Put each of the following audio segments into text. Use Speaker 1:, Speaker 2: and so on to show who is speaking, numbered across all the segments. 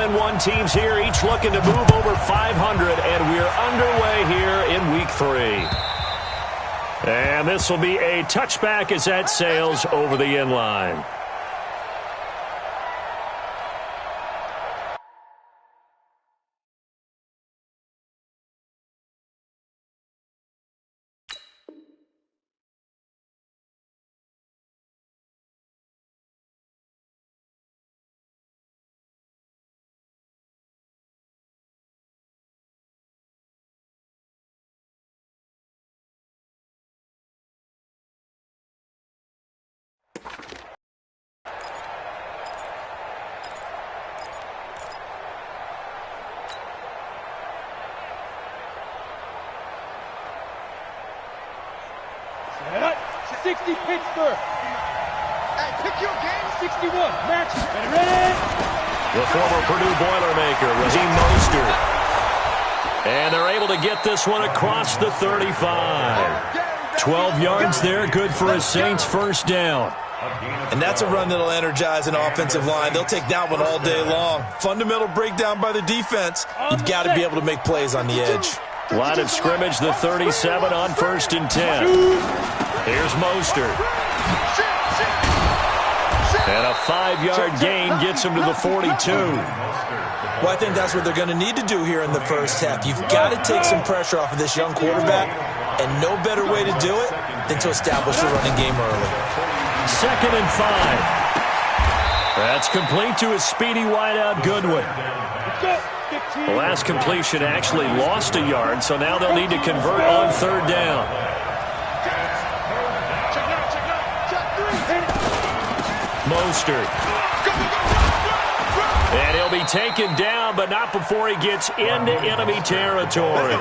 Speaker 1: 7-1 teams here, each looking to move over 500, and we're underway here in Week 3. And this will be a touchback as that sails over the end line.
Speaker 2: Pittsburgh. Hey, pick your game. 61. Marcc. Ready?
Speaker 1: The former Purdue Boilermaker, Raheem Mostert. And they're able to get this one across the 35. 12 yards there, good for a Saints first down.
Speaker 3: And that's a run that'll energize an offensive line. They'll take that one all day long. Fundamental breakdown by the defense. You've got to be able to make plays on the edge.
Speaker 1: Line of scrimmage, the 37 on 1st and 10. Here's Mostert. And a 5-yard gain gets him to the 42.
Speaker 3: Well, I think that's what they're going to need to do here in the first half. You've got to take some pressure off of this young quarterback, and no better way to do it than to establish the running game early.
Speaker 1: 2nd and 5. That's complete to a speedy wideout Goodwin. The last completion actually lost a yard, so now they'll need to convert on 3rd down. Mostert. And he'll be taken down, but not before he gets into enemy territory.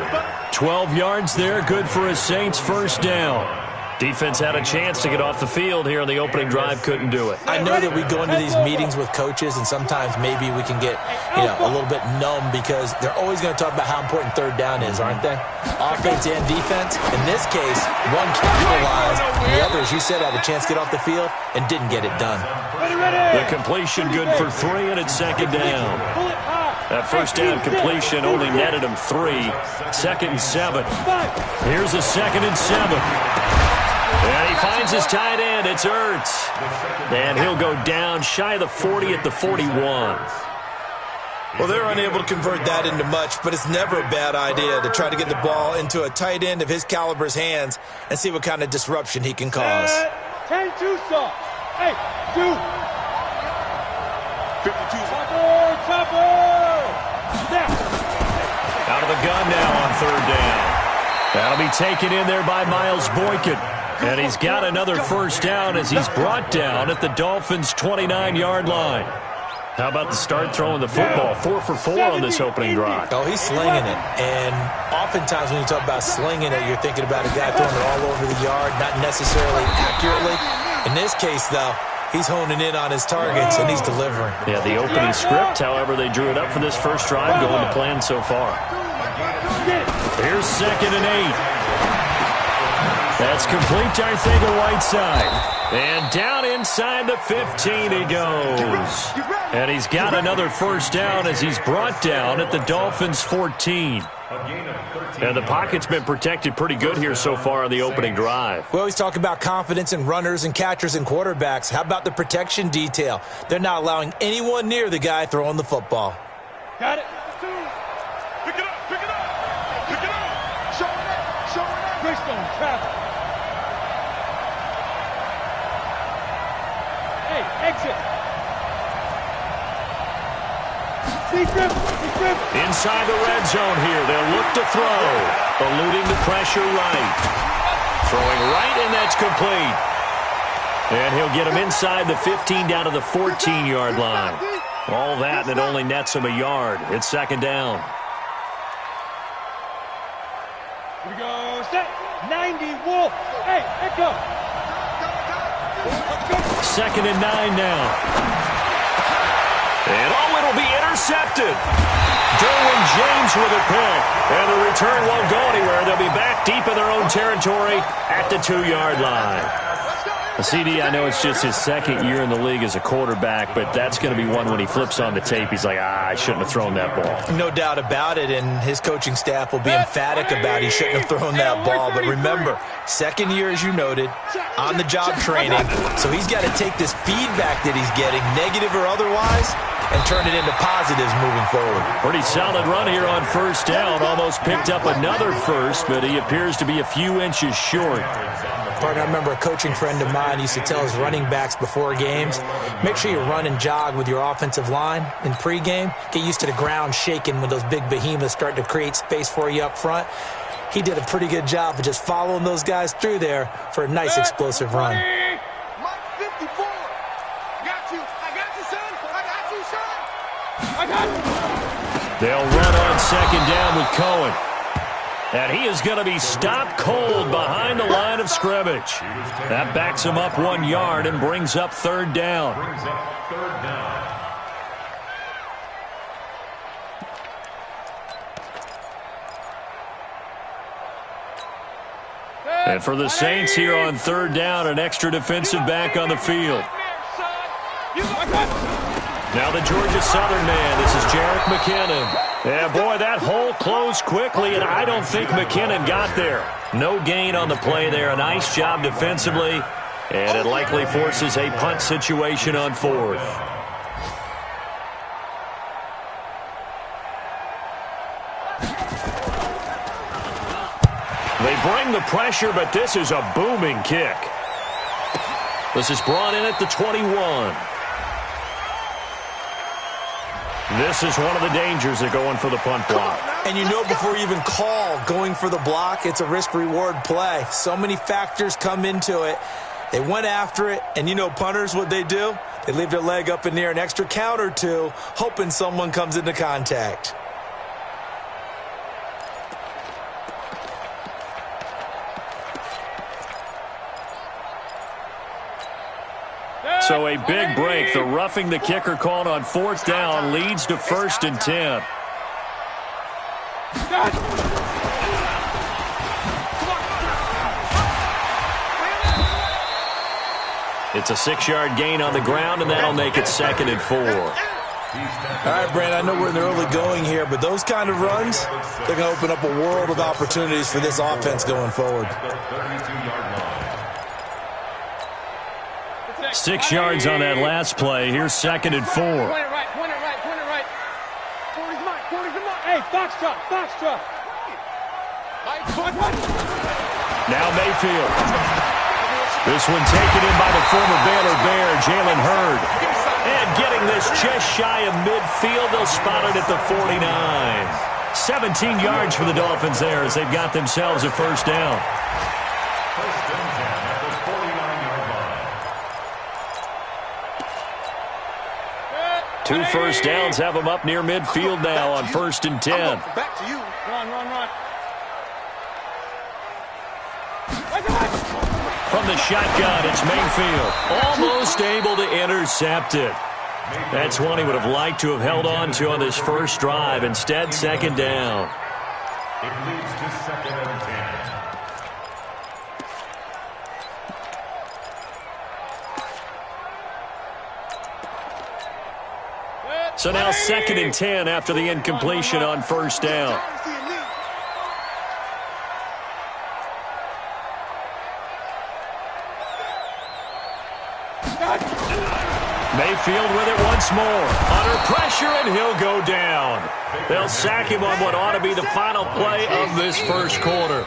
Speaker 1: 12 yards there, good for a Saints first down. Defense had a chance to get off the field here on the opening drive, couldn't do it.
Speaker 3: I know that we go into these meetings with coaches, and sometimes maybe we can get, a little bit numb because they're always going to talk about how important 3rd down is, aren't they? Offense and defense. In this case, one capitalized, the other, as you said, had a chance to get off the field and didn't get it done.
Speaker 1: The completion good for 3, and it's 2nd down. That first down completion only netted him 3. 2nd and 7. Here's a 2nd and 7. And he finds his tight end. It's Ertz. And he'll go down shy of the 40 at the 41.
Speaker 3: Well, they're unable to convert that into much, but it's never a bad idea to try to get the ball into a tight end of his caliber's hands and see what kind of disruption he can cause.
Speaker 2: 10-2 saw. Hey, 2. 52. Topper.
Speaker 1: Out of the gun now on 3rd down. That'll be taken in there by Miles Boykin. And he's got another first down as he's brought down at the Dolphins' 29-yard line. How about the start throwing the football? 4 for 4 on this opening drive.
Speaker 3: Oh, he's slinging it. And oftentimes when you talk about slinging it, you're thinking about a guy throwing it all over the yard, not necessarily accurately. In this case, though, he's honing in on his targets, and he's delivering.
Speaker 1: Yeah, the opening script, however, they drew it up for this first drive, going to plan so far. Here's 2nd and 8. That's complete to Arcega-Whiteside. And down inside the 15 he goes. And he's got another first down as he's brought down at the Dolphins' 14. And the pocket's been protected pretty good here so far on the opening drive.
Speaker 3: We always talk about confidence in runners and catchers and quarterbacks. How about the protection detail? They're not allowing anyone near the guy throwing the football.
Speaker 2: Got it. Pick it up. Pick it up. Pick it up. Show it. Greystone, travel. Hey, exit.
Speaker 1: Inside the red zone here. They'll look to throw. Eluding the pressure right. Throwing right, and that's complete. And he'll get him inside the 15 down to the 14-yard line. All that, and it only nets him a yard. It's 2nd down.
Speaker 2: Here we go. Set. 90 Wolf. Hey, echo.
Speaker 1: 2nd and 9 now. And it'll be intercepted. Derwin James with a pick. And the return won't go anywhere. They'll be back deep in their own territory at the 2-yard line. CD, I know it's just his second year in the league as a quarterback, but that's going to be one when he flips on the tape, he's like, I shouldn't have thrown that ball.
Speaker 3: No doubt about it, and his coaching staff will be emphatic about he shouldn't have thrown that ball. But remember, second year, as you noted, on-the-job training, so he's got to take this feedback that he's getting, negative or otherwise, and turn it into positives moving forward.
Speaker 1: Pretty solid run here on first down. Almost picked up another first, but he appears to be a few inches short.
Speaker 3: Partner, I remember a coaching friend of mine used to tell his running backs before games, make sure you run and jog with your offensive line in pregame. Get used to the ground shaking when those big behemoths start to create space for you up front. He did a pretty good job of just following those guys through there for a nice explosive run.
Speaker 2: Mike 54. Got you. I got you, son. I got you, son. I got you.
Speaker 1: They'll run on second down with Cohen. And he is going to be stopped cold behind the line of scrimmage. That backs him up 1 yard and brings up third down. And for the Saints here on third down, an extra defensive back on the field. Now the Georgia Southern man, this is Jerick McKinnon. Yeah, boy, that hole closed quickly, and I don't think McKinnon got there. No gain on the play there. A nice job defensively, and it likely forces a punt situation on fourth. They bring the pressure, but this is a booming kick. This is brought in at the 21. This is one of the dangers of going for the punt block.
Speaker 3: And you know before you even call going for the block, it's a risk-reward play. So many factors come into it. They went after it, and you know punters, what they do? They leave their leg up in the air an extra count or two, hoping someone comes into contact.
Speaker 1: So a big break. The roughing the kicker called on fourth down leads to 1st and 10. It's a 6-yard gain on the ground, and that'll make it 2nd and 4.
Speaker 3: All right, Brandon, I know we're in the early going here, but those kind of runs, they're going to open up a world of opportunities for this offense going forward.
Speaker 1: 6 yards on that last play. Here's 2nd and 4.
Speaker 2: Point it right, point it right, point it right. 40's mine, 40's mine. Hey, Foxtrot, Foxtrot.
Speaker 1: Now Mayfield. This one taken in by the former Baylor Bear, Jalen Hurd. And getting this just shy of midfield, they'll spot it at the 49. 17 yards for the Dolphins there as they've got themselves a first down. Two first downs have them up near midfield now on 1st and 10.
Speaker 2: Back to you. Run, run, run.
Speaker 1: From the shotgun, it's Mayfield. Almost able to intercept it. That's one he would have liked to have held on to on this first drive. Instead, 2nd down.
Speaker 4: It leads to 2nd and 10.
Speaker 1: So now 2nd and 10 after the incompletion on first down. Mayfield with it once more. Under pressure, and he'll go down. They'll sack him on what ought to be the final play of this first quarter.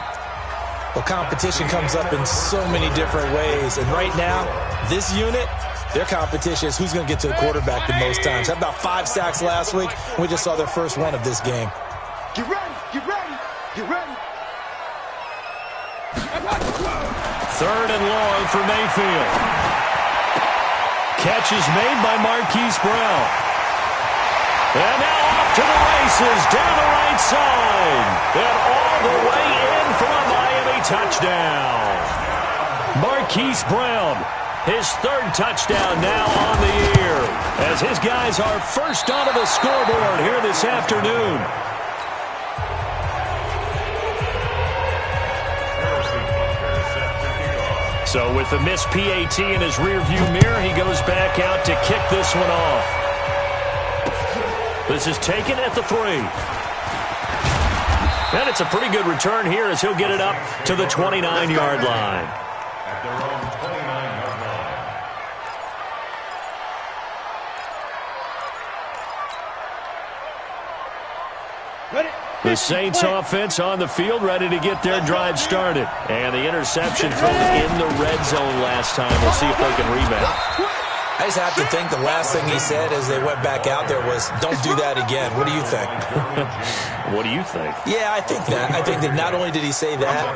Speaker 3: Well, competition comes up in so many different ways. And right now, this unit, their competition is who's going to get to the quarterback the most times. Had about 5 sacks last week, and we just saw their first one of this game.
Speaker 2: Get ready, get ready, get ready.
Speaker 1: 3rd and long for Mayfield. Catch is made by Marcc Brown. And now off to the races, down the right side. And all the way in for a Miami touchdown. Marcc Brown, his 3rd touchdown now on the year, as his guys are first onto the scoreboard here this afternoon. So with the missed PAT in his rearview mirror, he goes back out to kick this one off. This is taken at the 3. And it's a pretty good return here as he'll get it up to the 29-yard line.
Speaker 4: At their own 29-yard line.
Speaker 2: Ready?
Speaker 1: The Saints offense on the field, ready to get their drive started. And the interception thrown in the red zone last time. We'll see if they can rebound.
Speaker 3: I just have to think the last thing he said as they went back out there was, don't do that again. What do you think?
Speaker 1: What do you think?
Speaker 3: Yeah, I think that. I think that not only did he say that,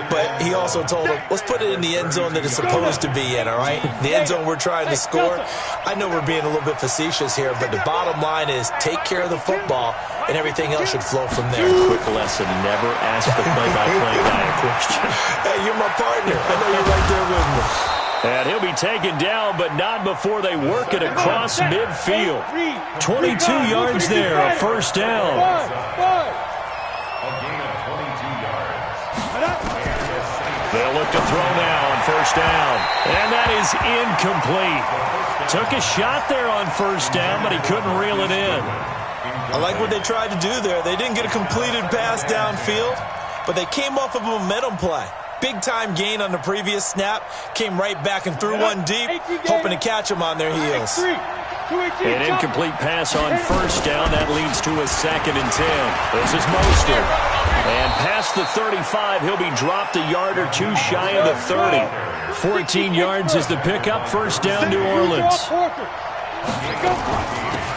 Speaker 3: but he also told him, let's put it in the end zone that it's supposed to be in, all right? The end zone we're trying to score. I know we're being a little bit facetious here, but the bottom line is take care of the football, and everything else should flow from there.
Speaker 1: Quick lesson, never ask the play-by-play guy a question.
Speaker 3: Hey, you're my partner. I know you're right there with me.
Speaker 1: And he'll be taken down, but not before they work it across midfield. 22 yards there, a first down.
Speaker 4: A gain of 22 yards.
Speaker 1: They'll look to throw now on first down. And that is incomplete. Took a shot there on first down, but he couldn't reel it in.
Speaker 3: I like what they tried to do there. They didn't get a completed pass downfield, but they came off of a momentum play. Big-time gain on the previous snap. Came right back and threw one deep, hoping to catch them on their heels.
Speaker 1: An incomplete pass on first down. That leads to a 2nd and 10. This is Mostert. And past the 35, he'll be dropped a yard or two shy of the 30. 14 yards is the pickup. First down, New Orleans.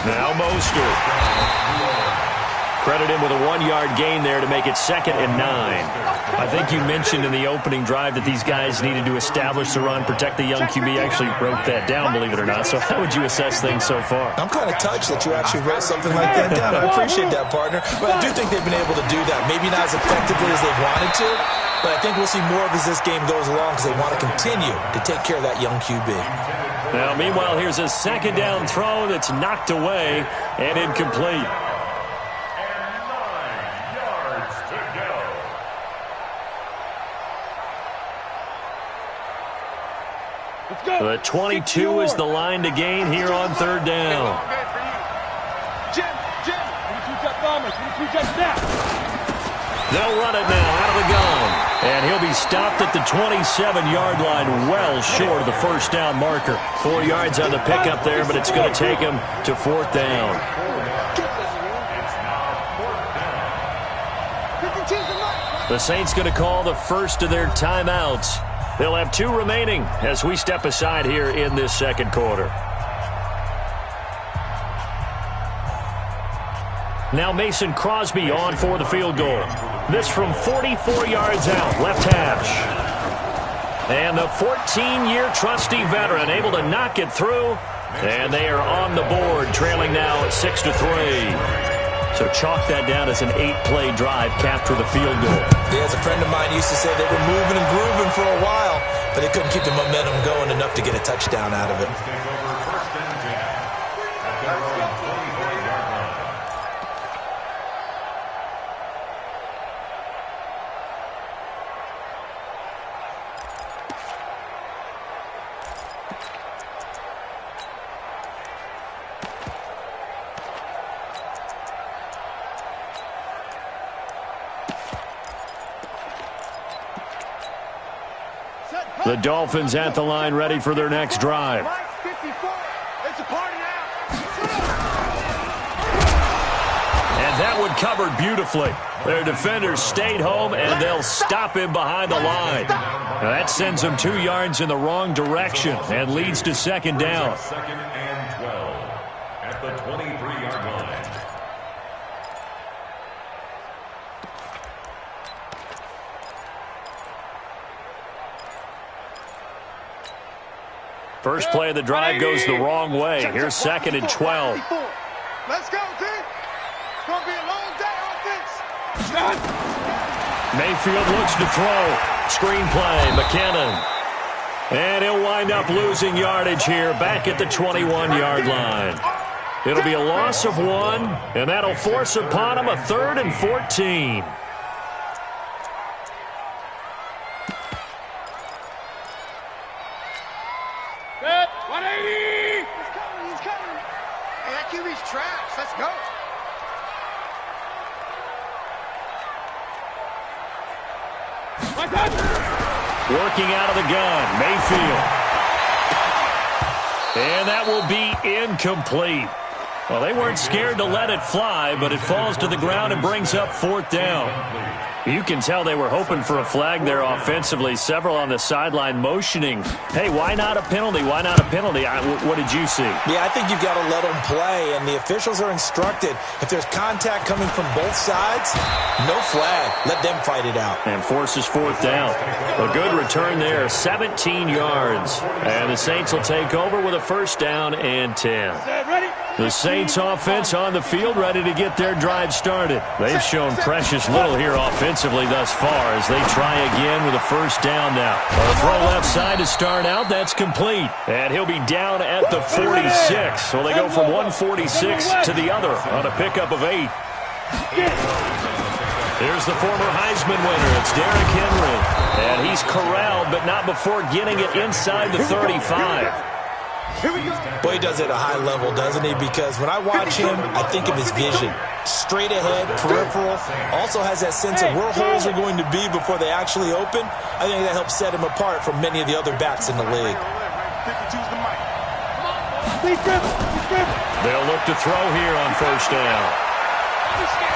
Speaker 1: Now Mostert. Credit him with a 1-yard gain there to make it 2nd and 9. I think you mentioned in the opening drive that these guys needed to establish the run, protect the young QB. I actually wrote that down, believe it or not. So how would you assess things so far?
Speaker 3: I'm kind of touched that you actually wrote something like that down. I appreciate that, partner. But I do think they've been able to do that. Maybe not as effectively as they've wanted to, but I think we'll see more of as this game goes along because they want to continue to take care of that young QB.
Speaker 1: Now, meanwhile, here's a 2nd down throw that's knocked away and incomplete. The 22 is the line to gain here on 3rd down. They'll run it now out of the gun. And he'll be stopped at the 27-yard line, well short of the first down marker. 4 yards on the pickup there, but it's going to take him to 4th down. The Saints going to call the first of their timeouts. They'll have 2 remaining as we step aside here in this 2nd quarter. Now Mason Crosby on for the field goal. This from 44 yards out, left hash. And the 14-year trusty veteran able to knock it through. And they are on the board, trailing now at 6-3. So chalk that down as an 8-play drive, capture the field goal.
Speaker 3: Yeah, as a friend of mine used to say, they were moving and grooving for a while, but they couldn't keep the momentum going enough to get a touchdown out of it.
Speaker 1: The Dolphins at the line, ready for their next drive. And that one covered beautifully. Their defenders stayed home, and they'll stop him behind the line. Now that sends them 2 yards in the wrong direction and leads to 2nd down.
Speaker 4: 2nd and 12 at the 23-yard line.
Speaker 1: First play of the drive goes the wrong way. Here's 2nd and 12.
Speaker 2: Let's go, team. It's going to be a long day on this.
Speaker 1: Mayfield looks to throw. Screen play, McKinnon. And he'll wind up losing yardage here back at the 21-yard line. It'll be a loss of 1, and that'll force upon him a 3rd and 14. Working out of the gun, Mayfield. And that will be incomplete. Well, they weren't scared to let it fly, but it falls to the ground and brings up 4th down. You can tell they were hoping for a flag there offensively. Several on the sideline motioning, hey, why not a penalty? Why not a penalty? What did you see?
Speaker 3: Yeah, I think you've got to let them play, and the officials are instructed, if there's contact coming from both sides, no flag. Let them fight it out.
Speaker 1: And forces 4th down. A good return there, 17 yards. And the Saints will take over with a 1st down and 10. The Saints offense on the field, ready to get their drive started. They've shown precious little here offensively thus far as they try again with a 1st down now. A throw left side to start out. That's complete. And he'll be down at the 46. So they go from 146 to the other on a pickup of 8. Here's the former Heisman winner. It's Derrick Henry. And he's corralled, but not before getting it inside the 35.
Speaker 3: Boy, he does it at a high level, doesn't he? Because when I watch him, I think of his vision. Straight ahead, peripheral. Also has that sense of where holes are going to be before they actually open. I think that helps set him apart from many of the other backs in the league.
Speaker 1: They'll look to throw here on 1st down.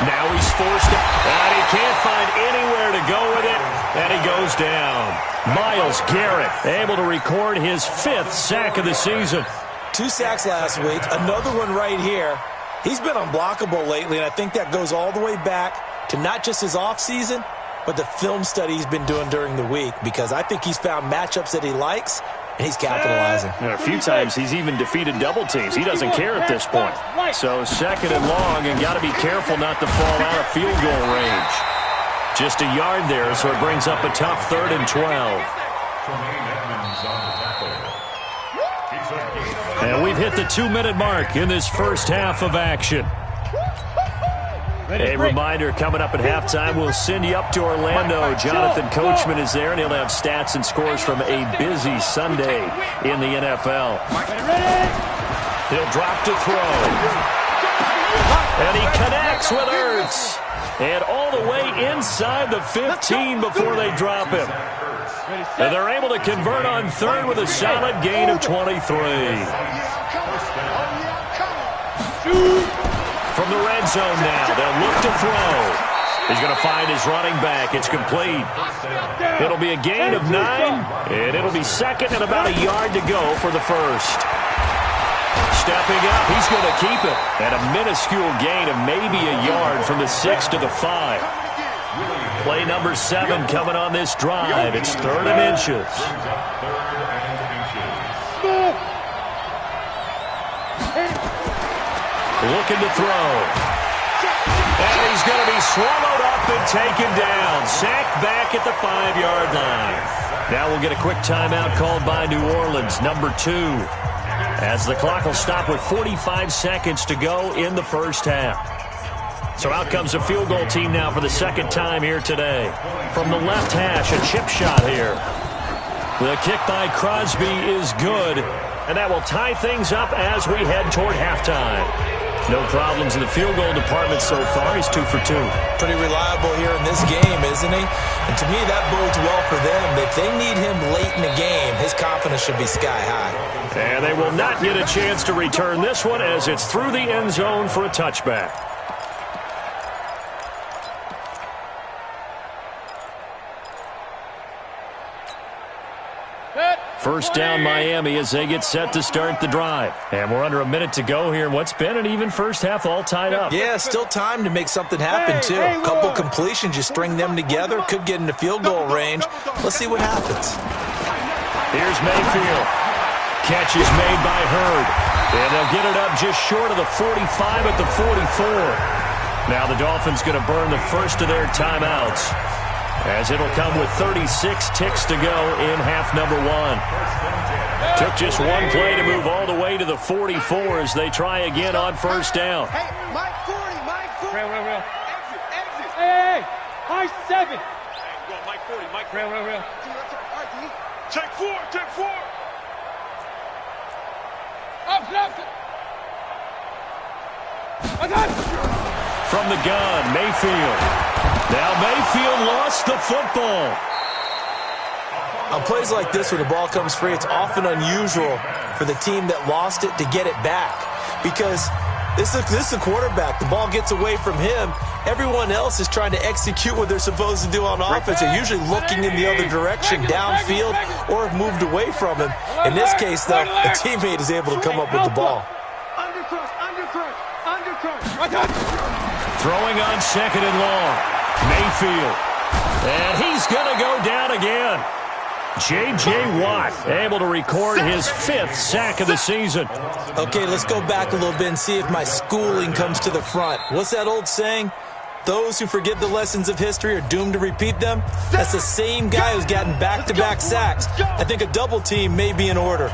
Speaker 1: Now he's forced it, and he can't find anywhere to go with it, and he goes down. Myles Garrett able to record his 5th sack of the season.
Speaker 3: 2 sacks last week, another one right here. He's been unblockable lately, and I think that goes all the way back to not just his offseason, but the film study he's been doing during the week, because I think he's found matchups that he likes, and he's capitalizing.
Speaker 1: And a few times he's even defeated double teams. He doesn't care at this point. So 2nd and long, and got to be careful not to fall out of field goal range. Just a yard there, so it brings up a tough 3rd and 12. And we've hit the 2-minute mark in this first half of action. A reminder, coming up at halftime, we'll send you up to Orlando. Jonathan Coachman is there, and he'll have stats and scores from a busy Sunday in the NFL. He'll drop to throw. And he connects with Ertz. And all the way inside the 15 before they drop him. And they're able to convert on 3rd with a solid gain of 23. From the red zone now, they'll look to throw. He's going to find his running back. It's complete. It'll be a gain of 9, and it'll be 2nd and about a yard to go for the 1st. Stepping up, he's going to keep it. And a minuscule gain of maybe a yard from the 6 to the 5. Play number 7 coming on this drive. It's 3rd and inches. Looking to throw. And he's going to be swallowed up and taken down. Sacked back at the 5-yard line. Now we'll get a quick timeout called by New Orleans, number 2. As the clock will stop with 45 seconds to go in the 1st half. So out comes a field goal team now for the 2nd time here today. From the left hash, a chip shot here. The kick by Crosby is good, and that will tie things up as we head toward halftime. No problems in the field goal department so far. He's 2 for 2.
Speaker 3: Pretty reliable here in this game, isn't he? And to me, that bodes well for them. If they need him late in the game, his confidence should be sky high.
Speaker 1: And they will not get a chance to return this one as it's through the end zone for a touchback. First down Miami as they get set to start the drive. And we're under a minute to go here in what's been an even first half all tied up.
Speaker 3: Yeah, still time to make something happen, too. A couple completions, you string them together, could get into field goal range. Let's see what happens.
Speaker 1: Here's Mayfield. Catch is made by Hurd. And they'll get it up just short of the 45 at the 44. Now the Dolphins going to burn the first of their timeouts, as it'll come with 36 ticks to go in half number 1. Took just one play to move all the way to the 44 as they try again on first down.
Speaker 2: Hey, Mike 40, Mike 40.
Speaker 5: Real.
Speaker 2: Exit.
Speaker 5: Hey, high 7.
Speaker 2: Hey, go, Mike 40, Mike 40.
Speaker 5: Real.
Speaker 2: Take 4.
Speaker 5: Up, left. I got it.
Speaker 1: From the gun, Mayfield. Now Mayfield lost the football.
Speaker 3: On plays like this, when the ball comes free, it's often unusual for the team that lost it to get it back. Because this is a quarterback. The ball gets away from him. Everyone else is trying to execute what they're supposed to do on offense. They're usually looking in the other direction, downfield, or have moved away from him. In this case, though, a teammate is able to come up with the ball.
Speaker 1: Throwing on second and long. Mayfield. And he's going to go down again. J.J. Watt able to record his 5th sack of the season.
Speaker 3: Okay, let's go back a little bit and see if my schooling comes to the front. What's that old saying? Those who forget the lessons of history are doomed to repeat them. That's the same guy who's gotten back-to-back sacks. I think a double team may be in order.